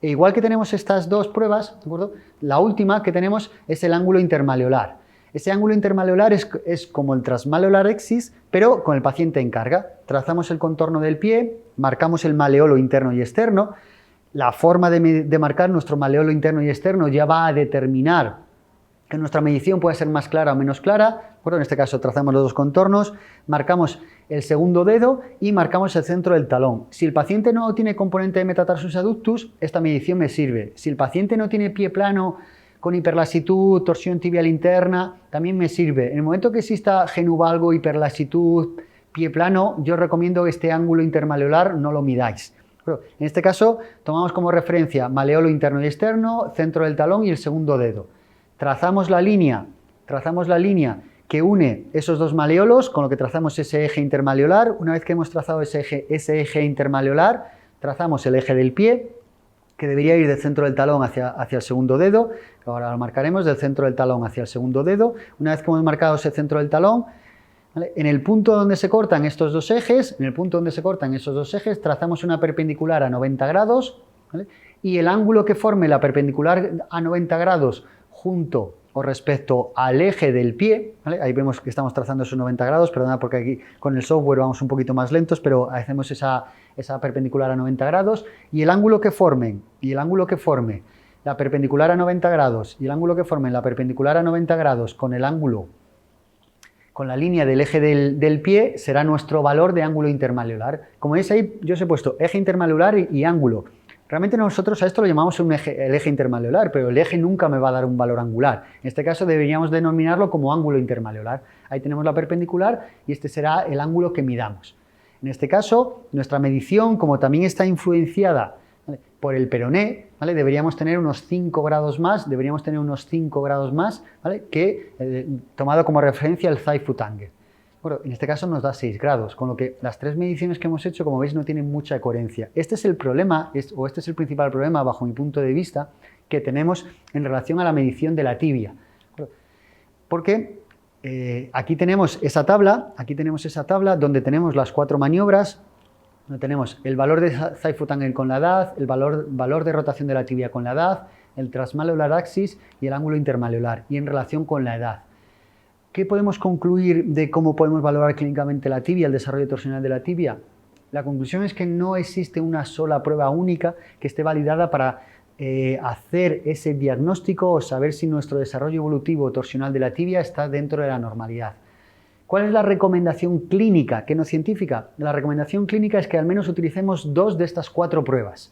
E igual que tenemos estas dos pruebas, ¿de acuerdo? La última que tenemos es el ángulo intermaleolar. Ese ángulo intermaleolar es como el transmaleolar axis, pero con el paciente en carga. Trazamos el contorno del pie, marcamos el maleolo interno y externo. La forma de marcar nuestro maleolo interno y externo ya va a determinar que nuestra medición puede ser más clara o menos clara. Bueno, en este caso trazamos los dos contornos, marcamos el segundo dedo y marcamos el centro del talón. Si el paciente no tiene componente de metatarsus adductus, esta medición me sirve. Si el paciente no tiene pie plano con hiperlasitud, torsión tibial interna, también me sirve. En el momento que exista genuvalgo, hiperlasitud, pie plano, yo recomiendo que este ángulo intermaleolar no lo midáis. Pero en este caso tomamos como referencia maleolo interno y externo, centro del talón y el segundo dedo. Trazamos la línea que une esos dos maleolos, con lo que trazamos ese eje intermaleolar. Una vez que hemos trazado ese eje intermaleolar, trazamos el eje del pie, que debería ir del centro del talón hacia el segundo dedo, que ahora lo marcaremos, del centro del talón hacia el segundo dedo. Una vez que hemos marcado ese centro del talón, ¿vale? En el punto donde se cortan estos dos ejes, trazamos una perpendicular a 90 grados, ¿vale? Y el ángulo que forme la perpendicular a 90 grados junto o respecto al eje del pie, ¿vale? Ahí vemos que estamos trazando esos 90 grados, perdona porque aquí con el software vamos un poquito más lentos, pero hacemos esa perpendicular a 90 grados, y el ángulo que forme la perpendicular a 90 grados y el ángulo que forme la perpendicular a 90 grados con la línea del eje del pie será nuestro valor de ángulo intermaleolar. Como veis ahí, yo os he puesto eje intermaleolar y ángulo. Realmente nosotros a esto lo llamamos el eje intermaleolar, pero el eje nunca me va a dar un valor angular. En este caso deberíamos denominarlo como ángulo intermaleolar. Ahí tenemos la perpendicular y este será el ángulo que midamos. En este caso, nuestra medición, como también está influenciada, ¿vale?, por el peroné, ¿vale?, deberíamos tener unos 5 grados más, ¿vale?, que tomado como referencia el thigh foot angle. Bueno, en este caso nos da 6 grados, con lo que las tres mediciones que hemos hecho, como veis, no tienen mucha coherencia. Este es el problema, este es el principal problema, bajo mi punto de vista, que tenemos en relación a la medición de la tibia. Porque aquí tenemos esa tabla donde tenemos las 4 maniobras, donde tenemos el valor de thigh foot angle con la edad, el valor de rotación de la tibia con la edad, el transmaleolar axis y el ángulo intermaleolar, y en relación con la edad. ¿Qué podemos concluir de cómo podemos valorar clínicamente la tibia, el desarrollo torsional de la tibia? La conclusión es que no existe una sola prueba única que esté validada para hacer ese diagnóstico o saber si nuestro desarrollo evolutivo torsional de la tibia está dentro de la normalidad. ¿Cuál es la recomendación clínica, que no científica? La recomendación clínica es que al menos utilicemos 2 de estas 4 pruebas,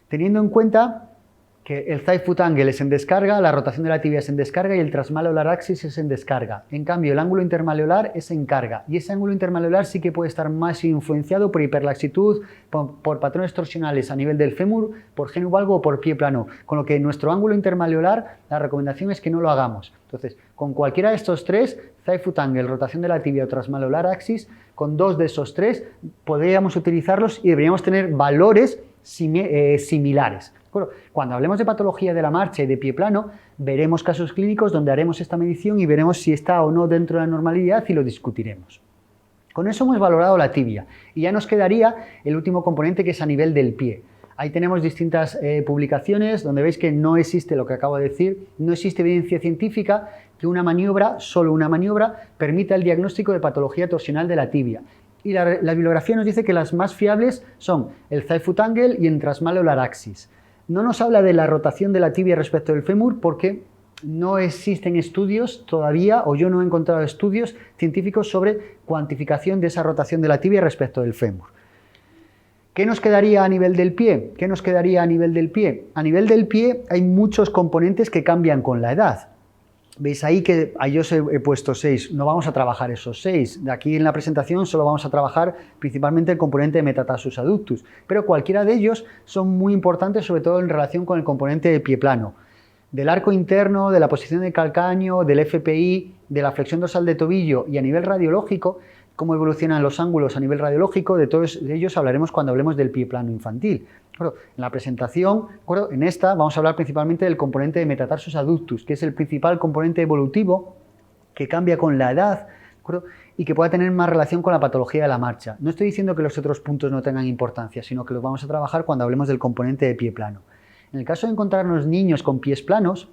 teniendo en cuenta que el thigh foot angle es en descarga, la rotación de la tibia es en descarga y el transmaleolar axis es en descarga. En cambio, el ángulo intermaleolar es en carga, y ese ángulo intermaleolar sí que puede estar más influenciado por hiperlaxitud, por patrones torsionales a nivel del fémur, por genuvalgo o por pie plano, con lo que nuestro ángulo intermaleolar, la recomendación es que no lo hagamos. Entonces, con cualquiera de estos 3, thigh foot angle, rotación de la tibia o transmaleolar axis, con 2 de esos 3 podríamos utilizarlos y deberíamos tener valores similares. Bueno, cuando hablemos de patología de la marcha y de pie plano, veremos casos clínicos donde haremos esta medición y veremos si está o no dentro de la normalidad y lo discutiremos. Con eso hemos valorado la tibia y ya nos quedaría el último componente, que es a nivel del pie. Ahí tenemos distintas publicaciones donde veis que no existe lo que acabo de decir, no existe evidencia científica que una maniobra, solo una maniobra, permita el diagnóstico de patología torsional de la tibia. Y la bibliografía nos dice que las más fiables son el thigh foot angle y el transmaleolar axis. No nos habla de la rotación de la tibia respecto del fémur porque no existen estudios todavía, o yo no he encontrado estudios científicos sobre cuantificación de esa rotación de la tibia respecto del fémur. ¿Qué nos quedaría a nivel del pie? A nivel del pie hay muchos componentes que cambian con la edad. Veis ahí que yo os he puesto 6, no vamos a trabajar esos 6. De aquí en la presentación solo vamos a trabajar principalmente el componente de metatarsus adductus, pero cualquiera de ellos son muy importantes, sobre todo en relación con el componente de pie plano. Del arco interno, de la posición del calcáneo, del FPI, de la flexión dorsal de tobillo y a nivel radiológico, cómo evolucionan los ángulos a nivel radiológico, de todos ellos hablaremos cuando hablemos del pie plano infantil. Bueno, en la presentación, en esta, vamos a hablar principalmente del componente de metatarsus adductus, que es el principal componente evolutivo que cambia con la edad y que pueda tener más relación con la patología de la marcha. No estoy diciendo que los otros puntos no tengan importancia, sino que los vamos a trabajar cuando hablemos del componente de pie plano. En el caso de encontrarnos niños con pies planos,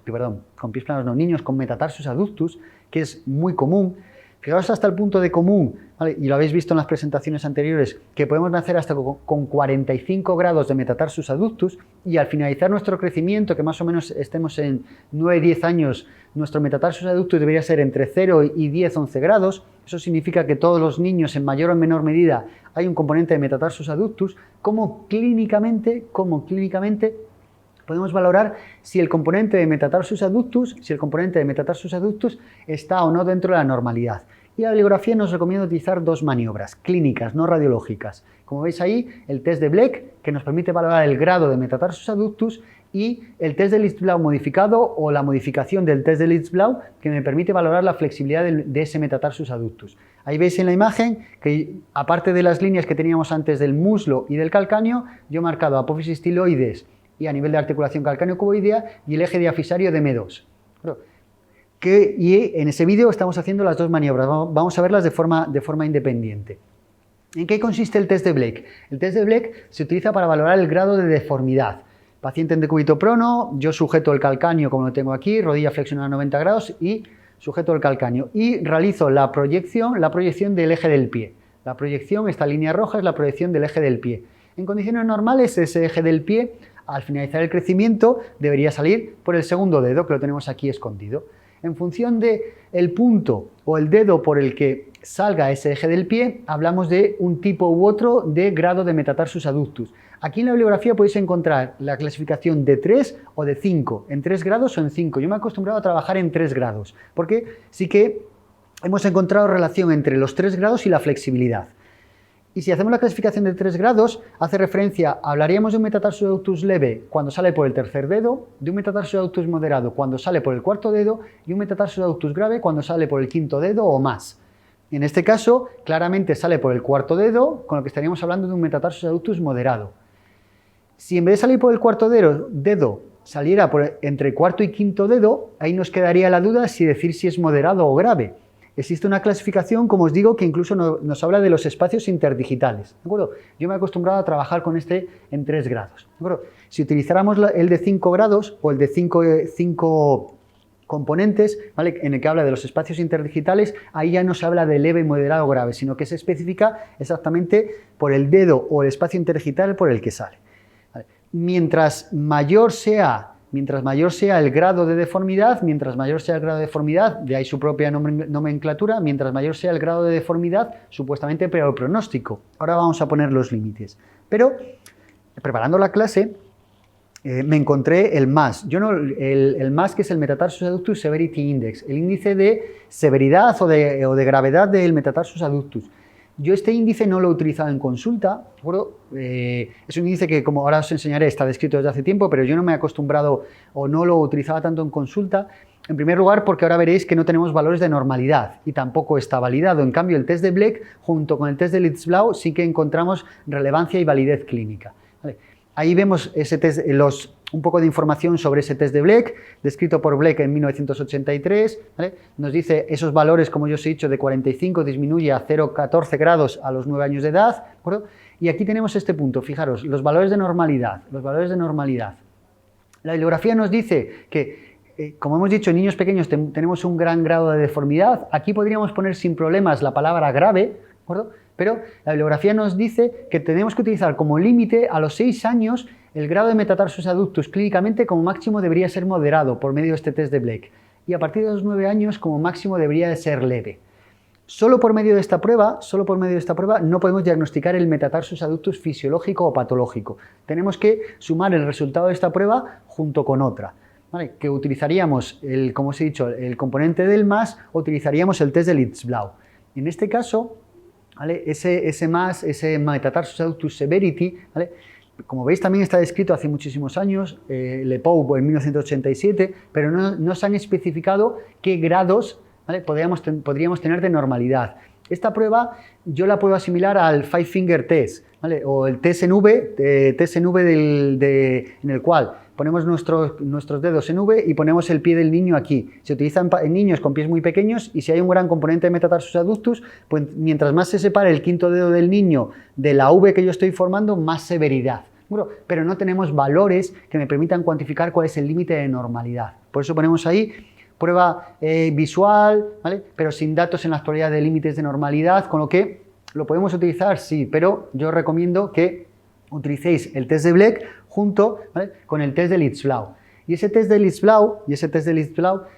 niños con metatarsus adductus, que es muy común, fijaos hasta el punto de común, ¿vale? Y lo habéis visto en las presentaciones anteriores, que podemos nacer hasta con 45 grados de metatarsus adductus y al finalizar nuestro crecimiento, que más o menos estemos en 9-10 años, nuestro metatarsus adductus debería ser entre 0 y 10-11 grados. Eso significa que todos los niños, en mayor o menor medida, hay un componente de metatarsus adductus. Como clínicamente podemos valorar si el componente de metatarsus adductus está o no dentro de la normalidad. Y la bibliografía nos recomienda utilizar dos maniobras clínicas, no radiológicas. Como veis ahí, el test de Bleck, que nos permite valorar el grado de metatarsus adductus, y el test de Litzblau modificado o la modificación del test de Litzblau, que me permite valorar la flexibilidad de ese metatarsus adductus. Ahí veis en la imagen que, aparte de las líneas que teníamos antes del muslo y del calcáneo, yo he marcado apófisis tiloides y a nivel de articulación calcáneo-cuboidea y el eje diafisario de M2. Y en ese vídeo estamos haciendo las dos maniobras, vamos a verlas de forma independiente. ¿En qué consiste el test de Bleck? El test de Bleck se utiliza para valorar el grado de deformidad. Paciente en decúbito prono, yo sujeto el calcáneo como lo tengo aquí, rodilla flexionada a 90 grados y sujeto el calcáneo. Y realizo la proyección del eje del pie. La proyección, esta línea roja, es la proyección del eje del pie. En condiciones normales, ese eje del pie, al finalizar el crecimiento, debería salir por el segundo dedo, que lo tenemos aquí escondido. En función del punto o el dedo por el que salga ese eje del pie, hablamos de un tipo u otro de grado de metatarsus adductus. Aquí en la bibliografía podéis encontrar la clasificación de 3 o de 5, en 3 grados o en 5. Yo me he acostumbrado a trabajar en 3 grados, porque sí que hemos encontrado relación entre los 3 grados y la flexibilidad. Y si hacemos la clasificación de 3 grados, hablaríamos de un metatarsus adductus leve cuando sale por el tercer dedo, de un metatarsus adductus moderado cuando sale por el cuarto dedo y un metatarsus adductus grave cuando sale por el quinto dedo o más. En este caso, claramente sale por el cuarto dedo, con lo que estaríamos hablando de un metatarsus adductus moderado. Si en vez de salir por el cuarto dedo saliera entre cuarto y quinto dedo, ahí nos quedaría la duda si decir si es moderado o grave. Existe una clasificación, como os digo, que incluso nos habla de los espacios interdigitales, ¿de acuerdo? Yo me he acostumbrado a trabajar con este en 3 grados, ¿de acuerdo? Si utilizáramos el de 5 grados o el de 5 componentes, ¿vale?, en el que habla de los espacios interdigitales, ahí ya no se habla de leve, moderado o grave, sino que se especifica exactamente por el dedo o el espacio interdigital por el que sale. ¿Vale? Mientras mayor sea el grado de deformidad, de ahí su propia nomenclatura, mientras mayor sea el grado de deformidad, supuestamente peor pronóstico. Ahora vamos a poner los límites. Pero, preparando la clase, me encontré el MAS. El MAS, que es el Metatarsus Adductus Severity Index, el índice de severidad o de gravedad del Metatarsus Adductus. Yo este índice no lo he utilizado en consulta, ¿de acuerdo? Es un índice que, como ahora os enseñaré, está descrito desde hace tiempo, pero yo no me he acostumbrado o no lo utilizaba tanto en consulta. En primer lugar, porque ahora veréis que no tenemos valores de normalidad y tampoco está validado. En cambio, el test de Bleck, junto con el test de Litzblau, sí que encontramos relevancia y validez clínica. ¿Vale? Ahí vemos ese test, un poco de información sobre ese test de Bleck, descrito por Bleck en 1983, ¿vale? Nos dice esos valores, como yo os he dicho, de 45 disminuye a 0,14 grados a los 9 años de edad, ¿de acuerdo? Y aquí tenemos este punto, fijaros, los valores de normalidad. La bibliografía nos dice que, como hemos dicho, en niños pequeños tenemos un gran grado de deformidad. Aquí podríamos poner sin problemas la palabra grave, ¿de acuerdo? Pero la bibliografía nos dice que tenemos que utilizar como límite a los 6 años el grado de metatarsus adductus clínicamente como máximo debería ser moderado por medio de este test de Bleck y a partir de los 9 años como máximo debería de ser leve. Solo por medio de esta prueba no podemos diagnosticar el metatarsus adductus fisiológico o patológico. Tenemos que sumar el resultado de esta prueba junto con otra, ¿vale? Que utilizaríamos, como os he dicho, el componente del MAS o utilizaríamos el test de Litzblau. En este caso, ¿vale?, ese MAS, ese Metatarsus Adductus Severity, ¿vale?, como veis también está descrito hace muchísimos años, Lepow en 1987, pero no se han especificado qué grados, ¿vale?, podríamos tener de normalidad. Esta prueba yo la puedo asimilar al Five Finger Test, ¿vale?, o el TSNV, en el cual ponemos nuestros dedos en V y ponemos el pie del niño aquí. Se utilizan en niños con pies muy pequeños y si hay un gran componente de metatarsus adductus, pues mientras más se separe el quinto dedo del niño de la V que yo estoy formando, más severidad pero no tenemos valores que me permitan cuantificar cuál es el límite de normalidad. Por eso ponemos ahí prueba visual, ¿vale? Pero sin datos en la actualidad de límites de normalidad, con lo que lo podemos utilizar, sí, pero yo recomiendo que utilicéis el test de Bleck junto, ¿vale?, con el test de Litzblau. Y ese test de Litzblau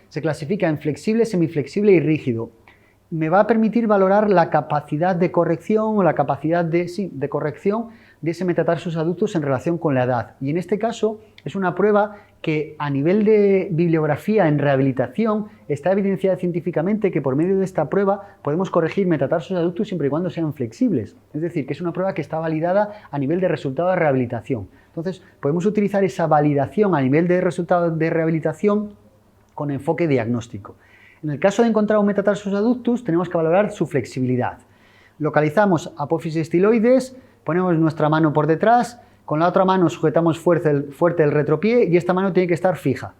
se clasifica en flexible, semiflexible y rígido. Me va a permitir valorar la capacidad de corrección o la capacidad de corrección de ese metatarsus adductus en relación con la edad. Y en este caso es una prueba que a nivel de bibliografía en rehabilitación está evidenciada científicamente que por medio de esta prueba podemos corregir metatarsus adductus siempre y cuando sean flexibles. Es decir, que es una prueba que está validada a nivel de resultado de rehabilitación. Entonces, podemos utilizar esa validación a nivel de resultado de rehabilitación con enfoque diagnóstico. En el caso de encontrar un metatarsus adductus, tenemos que valorar su flexibilidad. Localizamos apófisis estiloides, ponemos nuestra mano por detrás, con la otra mano sujetamos fuerte el retropié y esta mano tiene que estar fija.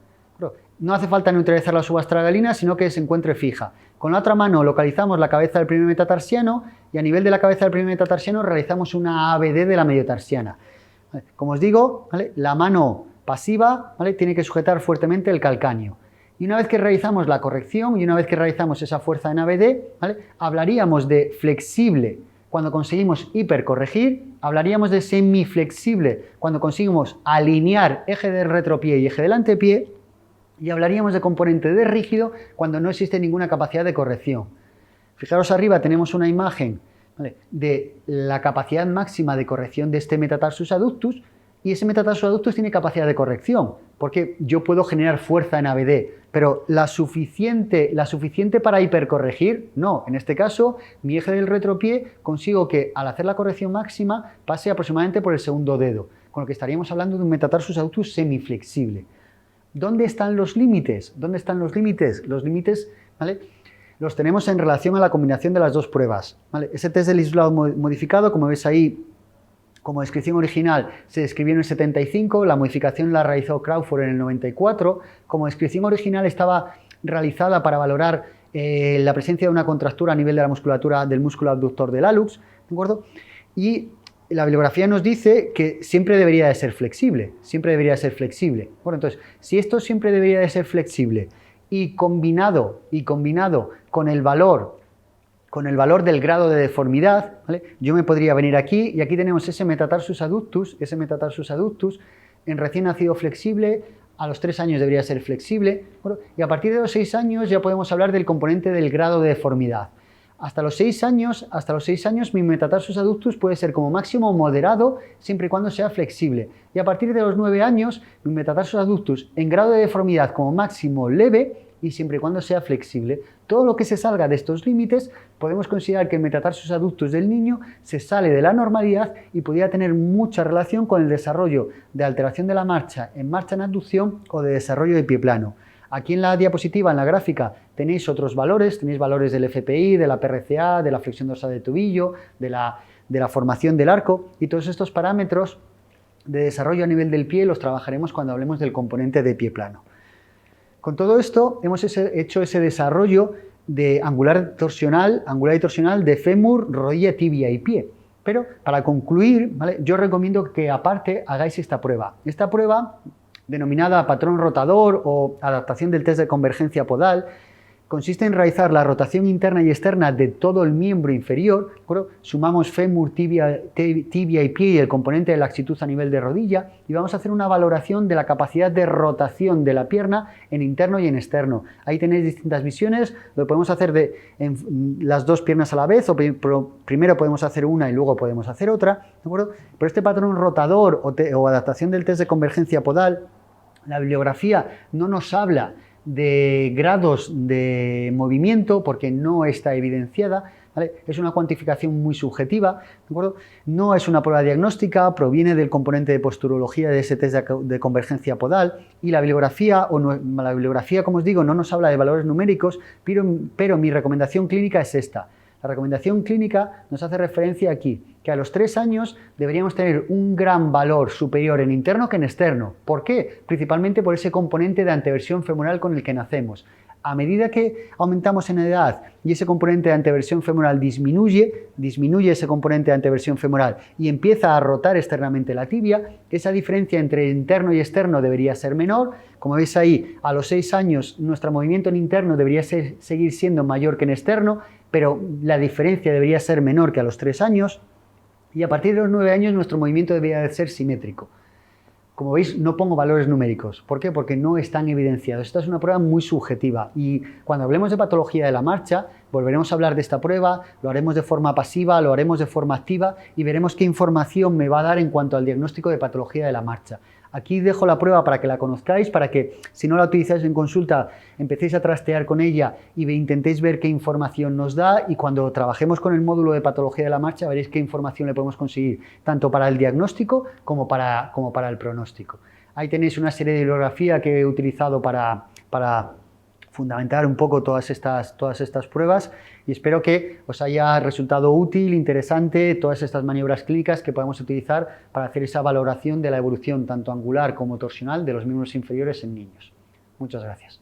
No hace falta neutralizar la subastragalina, sino que se encuentre fija. Con la otra mano localizamos la cabeza del primer metatarsiano y a nivel de la cabeza del primer metatarsiano realizamos una ABD de la mediotarsiana. Como os digo, ¿vale?, la mano pasiva, ¿vale?, tiene que sujetar fuertemente el calcáneo. Y una vez que realizamos la corrección y una vez que realizamos esa fuerza en ABD, ¿vale?, hablaríamos de flexible cuando conseguimos hipercorregir, hablaríamos de semiflexible cuando conseguimos alinear eje del retropié y eje del antepié, y hablaríamos de componente de rígido cuando no existe ninguna capacidad de corrección. Fijaros arriba tenemos una imagen, ¿vale?, de la capacidad máxima de corrección de este metatarsus adductus, y ese metatarsus adductus tiene capacidad de corrección, porque yo puedo generar fuerza en ABD, pero la suficiente para hipercorregir, no. En este caso, mi eje del retropié consigo que al hacer la corrección máxima pase aproximadamente por el segundo dedo, con lo que estaríamos hablando de un metatarsus adductus semiflexible. ¿Dónde están los límites? ¿Dónde están los límites? Los límites, ¿vale?, los tenemos en relación a la combinación de las dos pruebas, ¿vale? Ese test de Litzblau modificado, como ves ahí, como descripción original se describió en el 75, la modificación la realizó Crawford en el 94, como descripción original estaba realizada para valorar la presencia de una contractura a nivel de la musculatura del músculo abductor del hallux, ¿de acuerdo? Y la bibliografía nos dice que siempre debería de ser flexible, siempre debería de ser flexible. Bueno, entonces, si esto siempre debería de ser flexible y combinado con el valor del grado de deformidad, ¿vale?, yo me podría venir aquí y aquí tenemos ese metatarsus adductus en recién nacido flexible, a los 3 años debería ser flexible, ¿bueno?, y a partir de los 6 años ya podemos hablar del componente del grado de deformidad. Hasta los 6 años mi metatarsus adductus puede ser como máximo moderado siempre y cuando sea flexible. Y a partir de los 9 años mi metatarsus adductus en grado de deformidad como máximo leve y siempre y cuando sea flexible. Todo lo que se salga de estos límites podemos considerar que el metatarsus adductus del niño se sale de la normalidad y podría tener mucha relación con el desarrollo de alteración de la marcha en abducción o de desarrollo de pie plano. Aquí en la diapositiva, en la gráfica, tenéis otros valores, tenéis valores del FPI, de la PRCA, de la flexión dorsal de tobillo, de la formación del arco, y todos estos parámetros de desarrollo a nivel del pie los trabajaremos cuando hablemos del componente de pie plano. Con todo esto hemos hecho ese desarrollo de angular y torsional de fémur, rodilla, tibia y pie. Pero para concluir, ¿vale?, yo recomiendo que aparte hagáis esta prueba. Esta prueba, denominada patrón rotador o adaptación del test de convergencia podal, consiste en realizar la rotación interna y externa de todo el miembro inferior, ¿no? Sumamos fémur, tibia y pie y el componente de laxitud a nivel de rodilla y vamos a hacer una valoración de la capacidad de rotación de la pierna en interno y en externo. Ahí tenéis distintas visiones, lo podemos hacer en las dos piernas a la vez, o primero podemos hacer una y luego podemos hacer otra, ¿de acuerdo? Pero este patrón rotador o adaptación del test de convergencia podal, la bibliografía no nos habla de grados de movimiento porque no está evidenciada, ¿vale? Es una cuantificación muy subjetiva, ¿de acuerdo? No es una prueba diagnóstica, proviene del componente de posturología de ese test de convergencia podal y la bibliografía, como os digo, no nos habla de valores numéricos, pero mi recomendación clínica es esta. La recomendación clínica nos hace referencia aquí, que a los 3 años deberíamos tener un gran valor superior en interno que en externo. ¿Por qué? Principalmente por ese componente de anteversión femoral con el que nacemos. A medida que aumentamos en edad y ese componente de anteversión femoral disminuye ese componente de anteversión femoral y empieza a rotar externamente la tibia, esa diferencia entre interno y externo debería ser menor. Como veis ahí, a los 6 años nuestro movimiento en interno debería seguir siendo mayor que en externo, pero la diferencia debería ser menor que a los 3 años. Y a partir de los 9 años nuestro movimiento debería de ser simétrico. Como veis, no pongo valores numéricos. ¿Por qué? Porque no están evidenciados. Esta es una prueba muy subjetiva y cuando hablemos de patología de la marcha, volveremos a hablar de esta prueba, lo haremos de forma pasiva, lo haremos de forma activa y veremos qué información me va a dar en cuanto al diagnóstico de patología de la marcha. Aquí dejo la prueba para que la conozcáis, para que si no la utilizáis en consulta empecéis a trastear con ella y intentéis ver qué información nos da, y cuando trabajemos con el módulo de patología de la marcha veréis qué información le podemos conseguir, tanto para el diagnóstico como para el pronóstico. Ahí tenéis una serie de bibliografía que he utilizado para fundamentar un poco todas estas pruebas y espero que os haya resultado útil, interesante, todas estas maniobras clínicas que podemos utilizar para hacer esa valoración de la evolución tanto angular como torsional de los miembros inferiores en niños. Muchas gracias.